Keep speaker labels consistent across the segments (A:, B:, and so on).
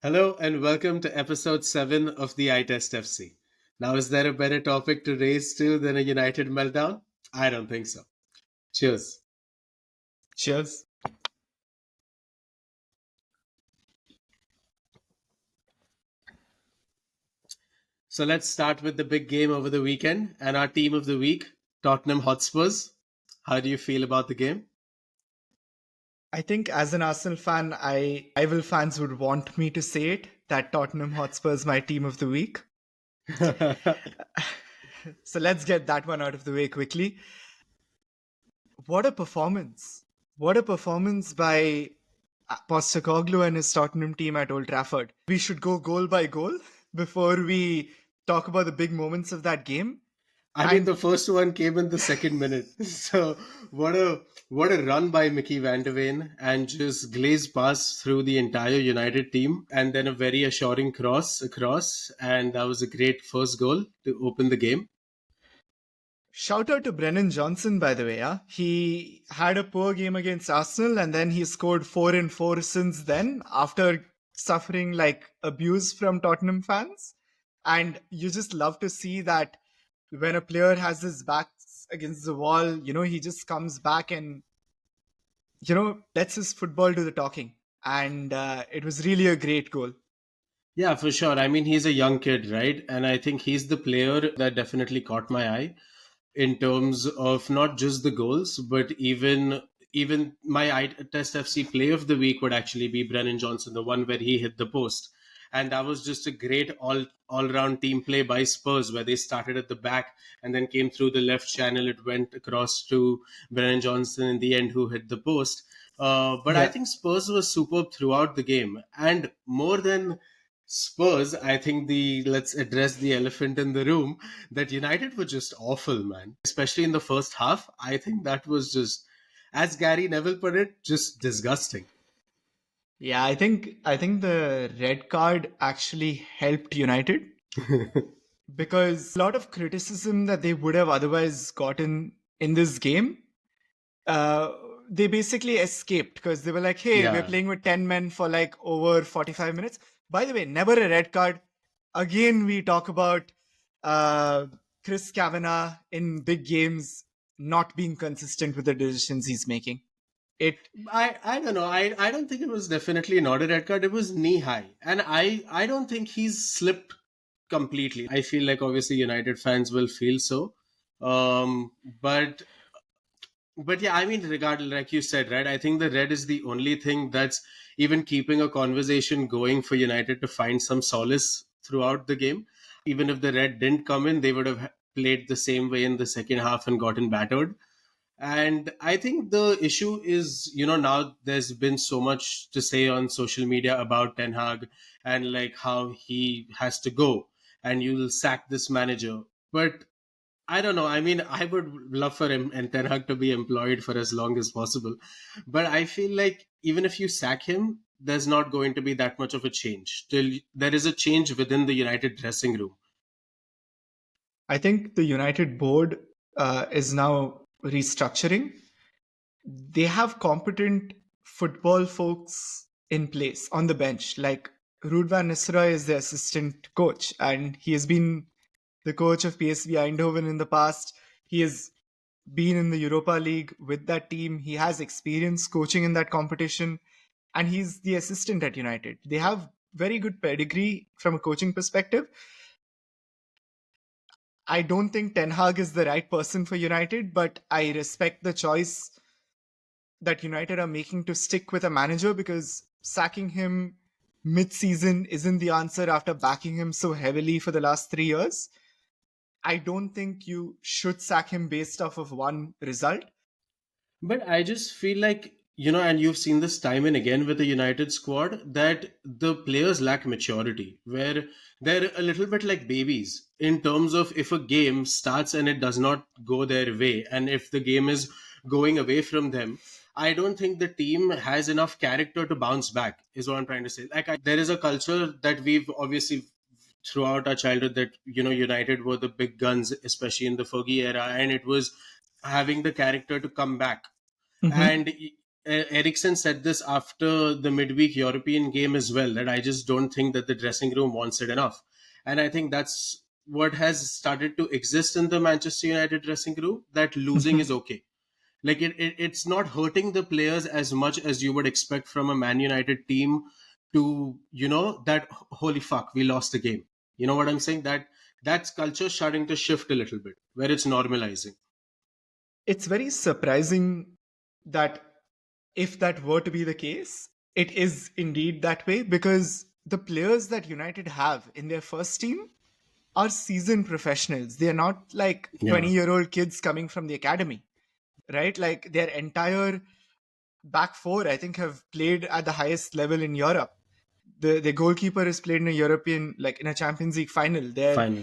A: Hello and welcome to episode 7 of the Eye Test FC. Now, is there a better topic to raise to than a United meltdown? I don't think so. Cheers.
B: Cheers.
A: So, let's start with the big game over the weekend and our team of the week, Tottenham Hotspurs. How do you feel about the game?
B: I think as an Arsenal fan, rival fans would want me to say it that Tottenham Hotspur is my team of the week. So let's get that one out of the way quickly. What a performance. What a performance by Postecoglou and his Tottenham team at Old Trafford. We should go goal by goal before we talk about the big moments of that game.
A: I mean, the first one came in the second minute. So what a run by Mickey Van de Ven, and just glazed pass through the entire United team, and then a very assuring cross across, and that was a great first goal to open the game.
B: Shout out to Brennan Johnson, by the way. Yeah? He had a poor game against Arsenal and then he scored 4 and 4 since then after suffering like abuse from Tottenham fans. And you just love to see that when a player has his back against the wall, he just comes back and, lets his football do the talking. And it was really a great goal.
A: Yeah, for sure. I mean, he's a young kid, right? And I think he's the player that definitely caught my eye in terms of not just the goals, but even my Test FC play of the week would actually be Brennan Johnson, the one where he hit the post. And that was just a great all round team play by Spurs, where they started at the back and then came through the left channel. It went across to Brennan Johnson in the end, who hit the post. But I
B: Yeah.
A: think Spurs was superb throughout the game, and more than Spurs, I think let's address the elephant in the room that United were just awful, man. Especially in the first half. I think that was just, as Gary Neville put it, just disgusting.
B: Yeah, I think the red card actually helped United because a lot of criticism that they would have otherwise gotten in this game, uh, they basically escaped because they were like, hey, we're
A: Yeah.
B: playing with 10 men for like over 45 minutes. By the way, never a red card. Again, we talk about uh, Chris Kavanagh in big games not being consistent with the decisions he's making. It
A: I don't know. I don't think it was definitely not a red card. It was knee high. And I don't think he's slipped completely. I feel like obviously United fans will feel so. Um, but But yeah, I mean, regardless, like you said, right? I think the red is the only thing that's even keeping a conversation going for United to find some solace throughout the game. Even if the red didn't come in, they would have played the same way in the second half and gotten battered. And I think the issue is, now there's been so much to say on social media about Ten Hag and like how he has to go and you'll sack this manager. But I don't know. I mean, I would love for him and Ten Hag to be employed for as long as possible. But I feel like even if you sack him, there's not going to be that much of a change. Till there is a change within the United dressing room.
B: I think the United board is now restructuring. They have competent football folks in place on the bench. Like Ruud van Nistelrooy is the assistant coach, and he has been the coach of PSV Eindhoven in the past. He has been in the Europa League with that team. He has experience coaching in that competition, and he's the assistant at United. They have very good pedigree from a coaching perspective. I don't think Ten Hag is the right person for United, but I respect the choice that United are making to stick with a manager because sacking him mid-season isn't the answer after backing him so heavily for the last 3 years. I don't think you should sack him based off of one result.
A: But I just feel like, and you've seen this time and again with the United squad, that the players lack maturity, where they're a little bit like babies in terms of if a game starts and it does not go their way, and if the game is going away from them, I don't think the team has enough character to bounce back, is what I'm trying to say. There is a culture that we've obviously throughout our childhood that United were the big guns, especially in the Fergie era, and it was having the character to come back.
B: Mm-hmm.
A: And Eriksen said this after the midweek European game as well, that I just don't think that the dressing room wants it enough. And I think that's what has started to exist in the Manchester United dressing room, that losing is okay. Like it's not hurting the players as much as you would expect from a Man United team to, that holy fuck, we lost the game. You know what I'm saying? That's culture starting to shift a little bit, where it's normalizing.
B: It's very surprising that if that were to be the case, it is indeed that way, because the players that United have in their first team are seasoned professionals. They are not like
A: Yeah,
B: 20-year-old kids coming from the academy, right? Like their entire back four, I think, have played at the highest level in Europe. The goalkeeper has played in a European, like in a Champions League final. Their
A: final.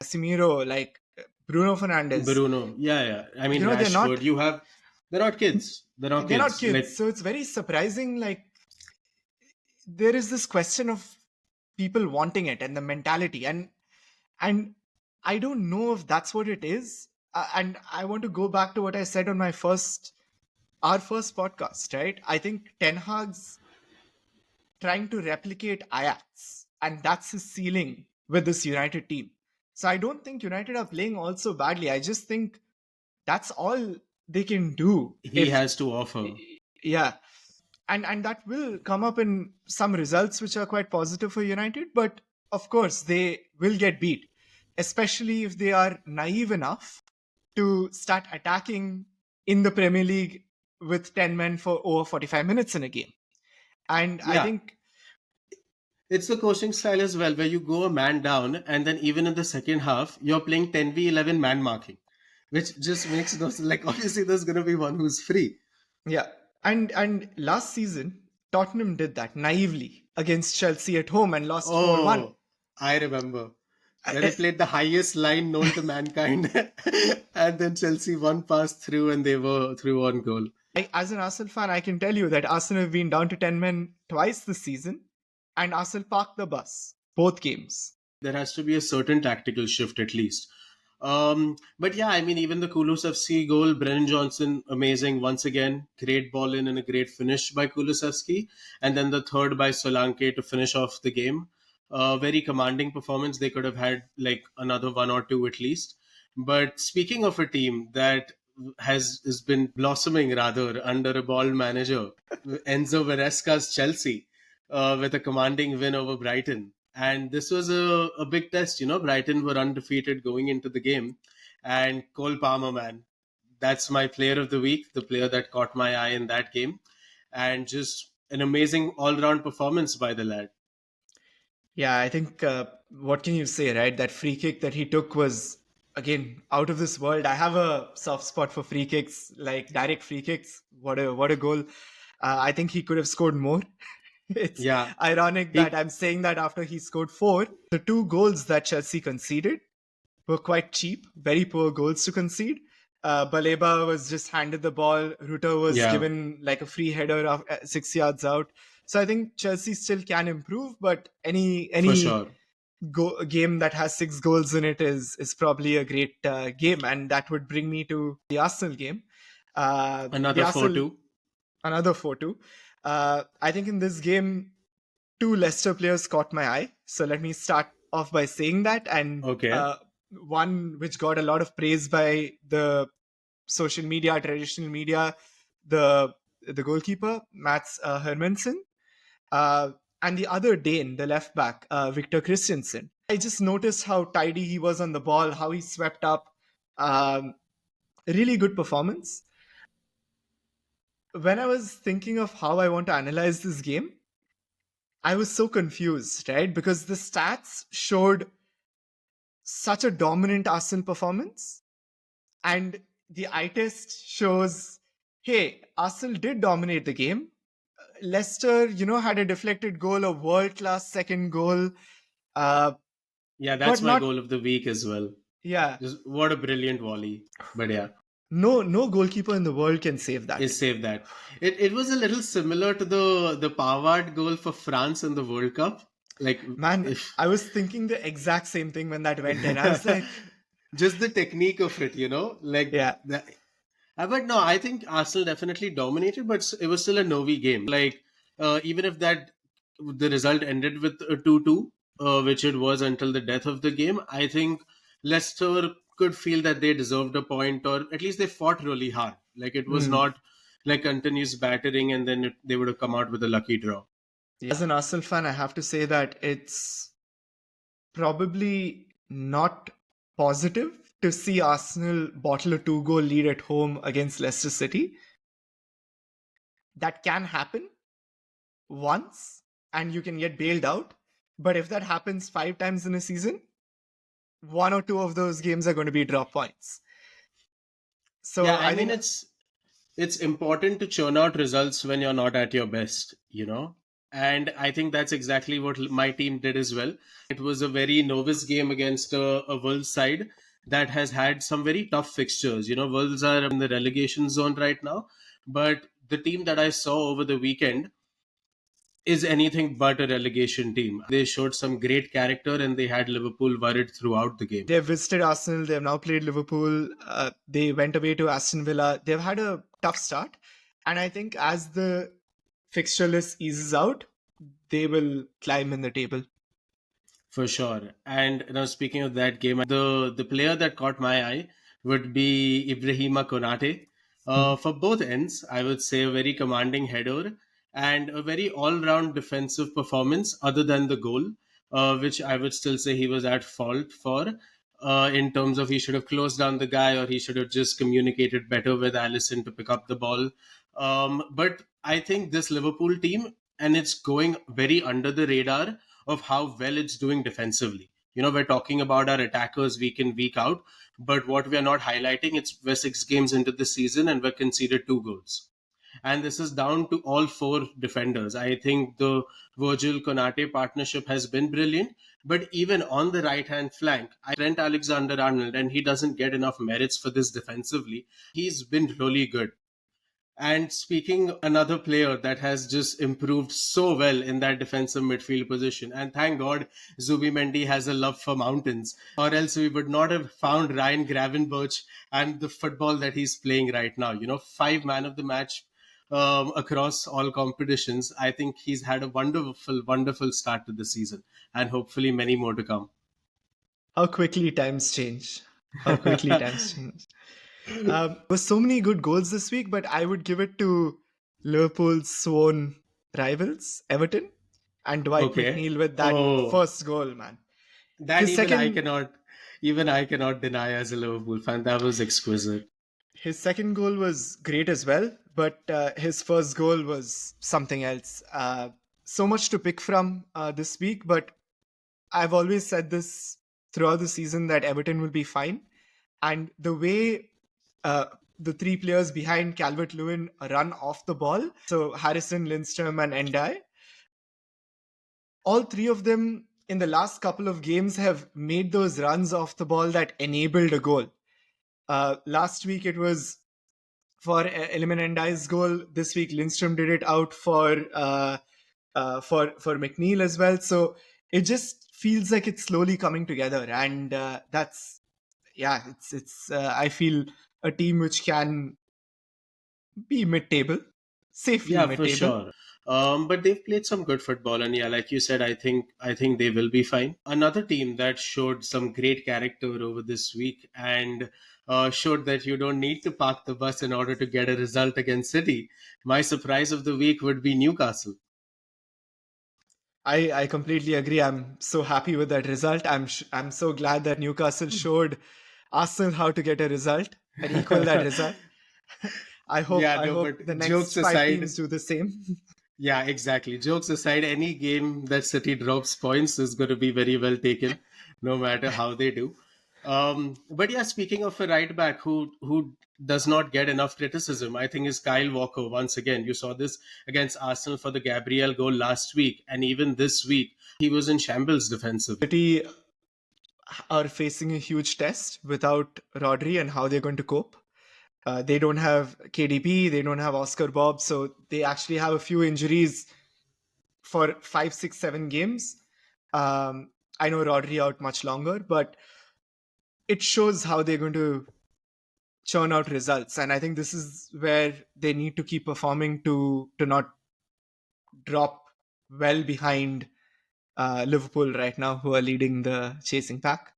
B: Casemiro, like Bruno Fernandes,
A: Bruno, yeah. I mean,
B: they're not
A: Rashford, they're not kids. They're not
B: they're not
A: kids.
B: kids.
A: Like,
B: So it's very surprising. Like there is this question of people wanting it and the mentality, and I don't know if that's what it is. And I want to go back to what I said on our first podcast, right? I think Ten Hag's trying to replicate Ajax, and that's his ceiling with this United team. So I don't think United are playing all so badly. I just think that's all they can do.
A: he
B: If
A: has to offer.
B: yeah, and that will come up in some results which are quite positive for United, but of course they will get beat, especially if they are naive enough to start attacking in the Premier League with 10 men for over 45 minutes in a game. And I
A: Yeah,
B: think
A: it's the coaching style as well, where you go a man down, and then even in the second half, you're playing 10v11 man marking, which just makes no sense. Like, obviously, there's going to be one who's free.
B: yeah, and last season Tottenham did that naively against Chelsea at home and lost 4-1.
A: Oh, I remember. Where they played the highest line known to mankind, and then Chelsea one passed through and they were through on goal.
B: As an Arsenal fan, I can tell you that Arsenal have been down to 10 men twice this season, and Arsenal parked the bus both games.
A: There has to be a certain tactical shift at least. But yeah, I mean, even the Kulusevski goal, Brennan Johnson, amazing once again. Great ball in and a great finish by Kulusevski. And then the third by Solanke to finish off the game. Very commanding performance. They could have had like another one or two at least. But speaking of a team that has been blossoming rather under a ball manager, Enzo Maresca's Chelsea, with a commanding win over Brighton. And this was a big test. Brighton were undefeated going into the game. And Cole Palmer, man, that's my player of the week, the player that caught my eye in that game. And just an amazing all round performance by the lad.
B: Yeah, I think what can you say, right? That free kick that he took was again out of this world. I have a soft spot for free kicks, like direct free kicks. What a goal! I think he could have scored more. It's
A: Yeah.
B: ironic that I'm saying that after he scored four. The two goals that Chelsea conceded were quite cheap, very poor goals to concede. Baleba was just handed the ball. Rutter was
A: Yeah.
B: given like a free header of 6 yards out. So I think Chelsea still can improve, but any
A: For sure.
B: game that has 6 goals in it is probably a great game, and that would bring me to the Arsenal game.
A: Another 4-2.
B: Another 4-2. I think in this game, two Leicester players caught my eye. So let me start off by saying that. And
A: Okay.
B: one which got a lot of praise by the social media, traditional media, the goalkeeper, Mats Hermansen, and the other Dane, the left back, Victor Christensen. I just noticed how tidy he was on the ball, how he swept up. Really good performance. When I was thinking of how I want to analyze this game, I was so confused, right? Because the stats showed such a dominant Arsenal performance, and the eye test shows, hey, Arsenal did dominate the game. Leicester, had a deflected goal, a world-class second goal.
A: Yeah, that's
B: But
A: my
B: not,
A: goal of the week as well.
B: yeah,
A: Just what a brilliant volley. But yeah.
B: no goalkeeper in the world can save that.
A: Is save that. It was a little similar to the Pavard goal for France in the World Cup. Like,
B: Man,
A: if
B: I was thinking the exact same thing when that went in. I was like,
A: just the technique of it, like
B: yeah.
A: that. But no, I think Arsenal definitely dominated, but it was still a no-V game. Like, even if that the result ended with a 2-2, which it was until the death of the game, I think Leicester could feel that they deserved a point, or at least they fought really hard. Like, it was
B: Hmm.
A: not like continuous battering, and then they would have come out with a lucky draw.
B: As an Arsenal fan, I have to say that it's probably not positive to see Arsenal bottle a 2-goal lead at home against Leicester City. That can happen once and you can get bailed out. But if that happens 5 times in a season, one or two of those games are going to be drop points.
A: Yeah,
B: So
A: I
B: I
A: mean
B: think
A: it's important to churn out results when you're not at your best, you know? And I think that's exactly what my team did as well. It was a very novice game against a Wolves side that has had some very tough fixtures. You know, Wolves are in the relegation zone right now, but the team that I saw over the weekend is anything but a relegation team. They showed some great character and they had Liverpool worried throughout the game.
B: they've visited Arsenal, they've now played Liverpool, they went away to Aston Villa. They've had a tough start. And I think as the fixture list eases out, they will climb in the table.
A: For sure. And now speaking of that game, the player that caught my eye would be Ibrahima Konate.
B: Hmm.
A: For both ends, I would say a very commanding header and a very all-round defensive performance other than the goal, which I would still say he was at fault for. In terms of he should have closed down the guy or he should have just communicated better with Allison to pick up the ball. But I think this Liverpool team, and it's going very under the radar of how well it's doing defensively. You know, we're talking about our attackers week in, week out, but what we are not highlighting, we're 6 games into the season and we're conceded 2 goals. And this is down to all 4 defenders. I think the Virgil Konate partnership has been brilliant, but even on the right hand flank, Trent Alexander Arnold, and he doesn't get enough merits for this defensively. He's been really good. And speaking another player that has just improved so well in that defensive midfield position, and thank God Zubimendi has a love for mountains, or else we would not have found Ryan Gravenberch and the football that he's playing right now. You know, 5 man of the match across all competitions. I think he's had a wonderful, wonderful start to the season, and hopefully many more to come.
B: How quickly times change. How quickly times change. There were so many good goals this week, but I would give it to Liverpool's sworn rivals, Everton, and Dwight
A: Okay.
B: McNeil with that
A: Oh,
B: first goal, man.
A: that
B: His second
A: even I cannot deny as a Liverpool fan. That was exquisite.
B: his second goal was great as well, but his first goal was something else. So much to pick from this week, but I've always said this throughout the season that Everton will be fine. And the way uh, the three players behind Calvert Lewin run off the ball, so Harrison, Lindstrom, and Endai, all three of them in the last couple of games have made those runs off the ball that enabled a goal. Last week it was for Eliman Endai's goal. This week Lindstrom did it out for McNeil as well. So it just feels like it's slowly coming together, and that's yeah, it's I feel a team which can be mid-table, safely
A: Yeah, for
B: mid-table.
A: sure. But they've played some good football, and yeah, like you said, I think they will be fine. Another team that showed some great character over this week and showed that you don't need to park the bus in order to get a result against City. My surprise of the week would be Newcastle.
B: I completely agree. I'm so happy with that result. I'm so glad that Newcastle showed Arsenal how to get a result and equal that result.
A: Yeah,
B: I
A: no,
B: hope
A: but
B: the next
A: jokes
B: five
A: aside,
B: teams do the same.
A: yeah, exactly. Jokes aside, any game that City drops points is going to be very well taken, no matter how they do. But yeah, speaking of a right back who does not get enough criticism, I think is Kyle Walker. Once again, you saw this against Arsenal for the Gabriel goal last week, and even this week he was in shambles defensively.
B: City are facing a huge test without Rodri and how they're going to cope. They don't have KDB, they don't have Oscar Bob, so they actually have a few injuries for 5, 6, 7 games. I know Rodri out much longer, but it shows how they're going to churn out results. And I think this is where they need to keep performing to not drop well behind Liverpool right now, who are leading the chasing pack.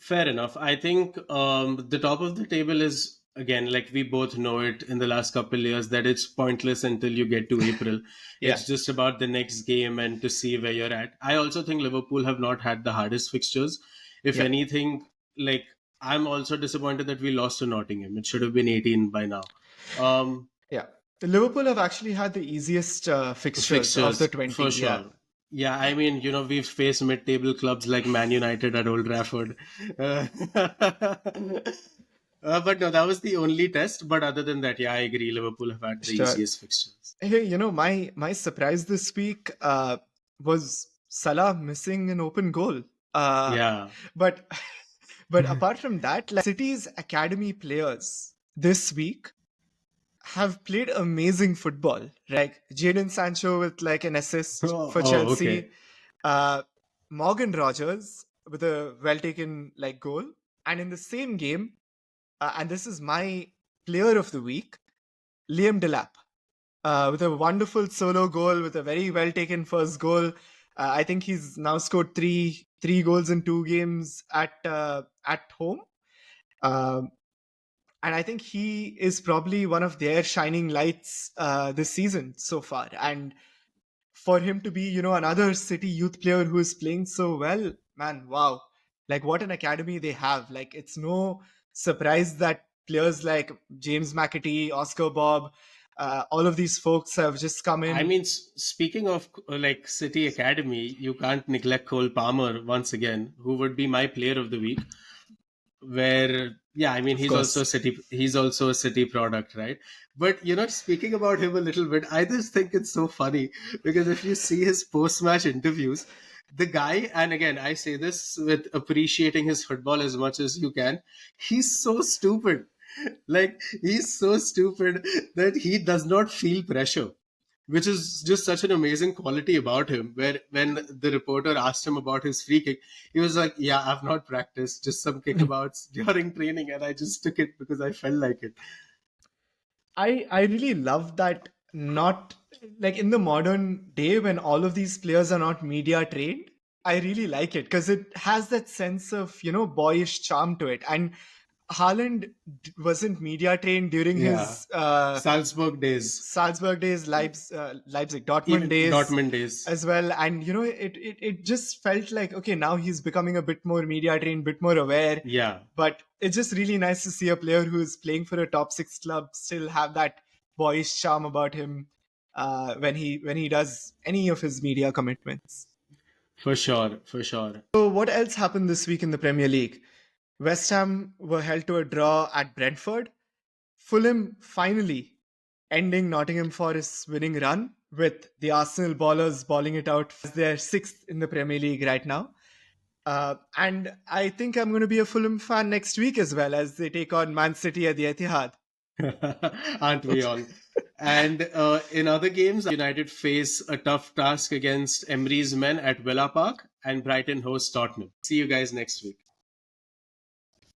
A: Fair enough. I think the top of the table is, again, like we both know it in the last couple of years, that it's pointless until you get to April.
B: Yeah,
A: It's just about the next game and to see where you're at. I also think Liverpool have not had the hardest fixtures. If
B: yeah,
A: anything, like I'm also disappointed that we lost to Nottingham. It should have been 18 by now. Um,
B: yeah. Liverpool have actually had the easiest fixtures of the
A: Fixtures
B: 20.
A: for
B: Yeah,
A: sure. Yeah, I mean, we've faced mid-table clubs like Man United at Old Trafford. Uh, but no, that was the only test. But other than that, yeah, I agree. Liverpool have had the
B: sure.
A: easiest fixtures.
B: Hey, my surprise this week was Salah missing an open goal. Uh,
A: Yeah.
B: but but apart from that, like City's academy players this week have played amazing football. Like Jadon Sancho with like an assist
A: Oh,
B: for
A: oh, okay.
B: Chelsea, uh, Morgan Rogers with a well taken like goal, and in the same game, and this is my player of the week, Liam Delap, with a wonderful solo goal, with a very well taken first goal. I think he's now scored three goals in 2 games at home. Um, and I think he is probably one of their shining lights this season so far. And for him to be, another City youth player who is playing so well, man, wow! Like what an academy they have. Like it's no surprise that players like James McAtee, Oscar Bob, all of these folks have just come
A: I
B: in.
A: mean, speaking of like City Academy, you can't neglect Cole Palmer once again, who would be my player of the week. Where, yeah, I mean,
B: Of course,
A: he's also a City product, right? But speaking about him a little bit, I just think it's so funny because if you see his post-match interviews, the guy, and again, I say this with appreciating his football as much as you can, he's so stupid. Like, he's so stupid that he does not feel pressure, which is just such an amazing quality about him. Where when the reporter asked him about his free kick, he was like, "Yeah, I've not practiced, just some kickabouts during training, and I just took it because I felt like it."
B: I really love that. Not like in the modern day when all of these players are not media trained. I really like it because it has that sense of boyish charm to it. And Haaland wasn't media trained during
A: Yeah,
B: his
A: Salzburg days,
B: Salzburg days, Leipzig, Dortmund
A: even
B: days
A: Dortmund days.
B: as well. And it just felt like, okay, now he's becoming a bit more media trained, bit more aware.
A: Yeah,
B: But it's just really nice to see a player who's playing for a top six club still have that boyish charm about him when he does any of his media commitments.
A: for sure, for sure.
B: So what else happened this week in the Premier League? West Ham were held to a draw at Brentford. Fulham finally ending Nottingham Forest's winning run, with the Arsenal ballers balling it out as they're sixth in the Premier League right now. And I think I'm going to be a Fulham fan next week as well, as they take on Man City at the Etihad.
A: Aren't we all? And in other games, United face a tough task against Emery's men at Villa Park, and Brighton hosts Tottenham. See you guys next week.